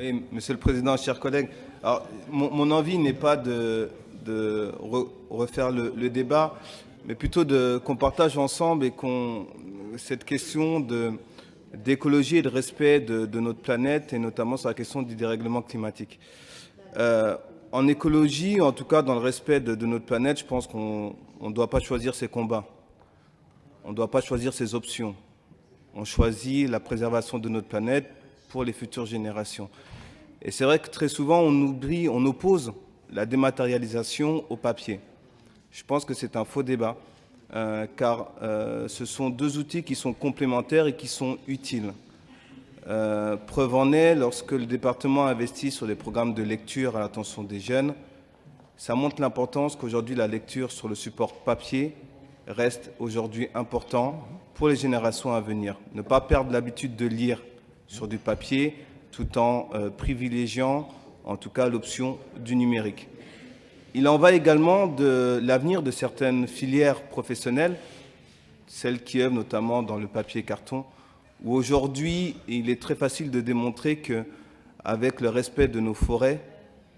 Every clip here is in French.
Oui, Monsieur le Président, chers collègues, alors, mon envie n'est pas refaire le débat, mais plutôt qu'on partage ensemble et cette question d'écologie et de respect de notre planète, et notamment sur la question du dérèglement climatique. En écologie, en tout cas dans le respect de notre planète, je pense qu'on ne doit pas choisir ses combats. On ne doit pas choisir ses options. On choisit la préservation de notre planète pour les futures générations. Et c'est vrai que très souvent, on oppose la dématérialisation au papier. Je pense que c'est un faux débat, car ce sont deux outils qui sont complémentaires et qui sont utiles. Preuve en est, lorsque le département investit sur les programmes de lecture à l'attention des jeunes, ça montre l'importance qu'aujourd'hui la lecture sur le support papier reste aujourd'hui important pour les générations à venir. Ne pas perdre l'habitude de lire sur du papier tout en privilégiant en tout cas l'option du numérique. Il en va également de l'avenir de certaines filières professionnelles, celles qui œuvrent notamment dans le papier carton, où aujourd'hui il est très facile de démontrer qu'avec le respect de nos forêts,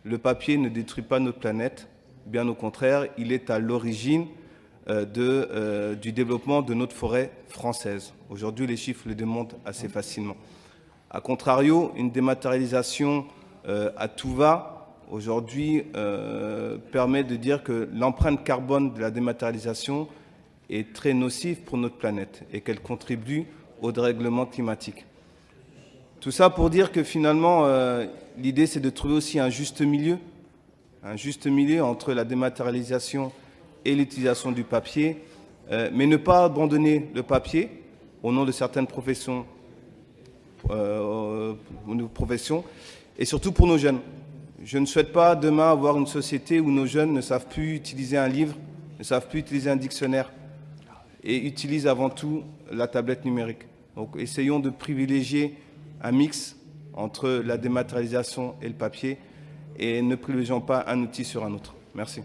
le papier ne détruit pas notre planète, bien au contraire, il est à l'origine du développement de notre forêt française. Aujourd'hui, les chiffres le démontrent assez facilement. A contrario, une dématérialisation à tout va, aujourd'hui, permet de dire que l'empreinte carbone de la dématérialisation est très nocive pour notre planète et qu'elle contribue au dérèglement climatique. Tout ça pour dire que finalement, l'idée c'est de trouver aussi un juste milieu entre la dématérialisation et l'utilisation du papier, mais ne pas abandonner le papier au nom de certaines professions, et surtout pour nos jeunes. Je ne souhaite pas demain avoir une société où nos jeunes ne savent plus utiliser un livre, ne savent plus utiliser un dictionnaire et utilisent avant tout la tablette numérique. Donc essayons de privilégier un mix entre la dématérialisation et le papier et ne privilégions pas un outil sur un autre. Merci.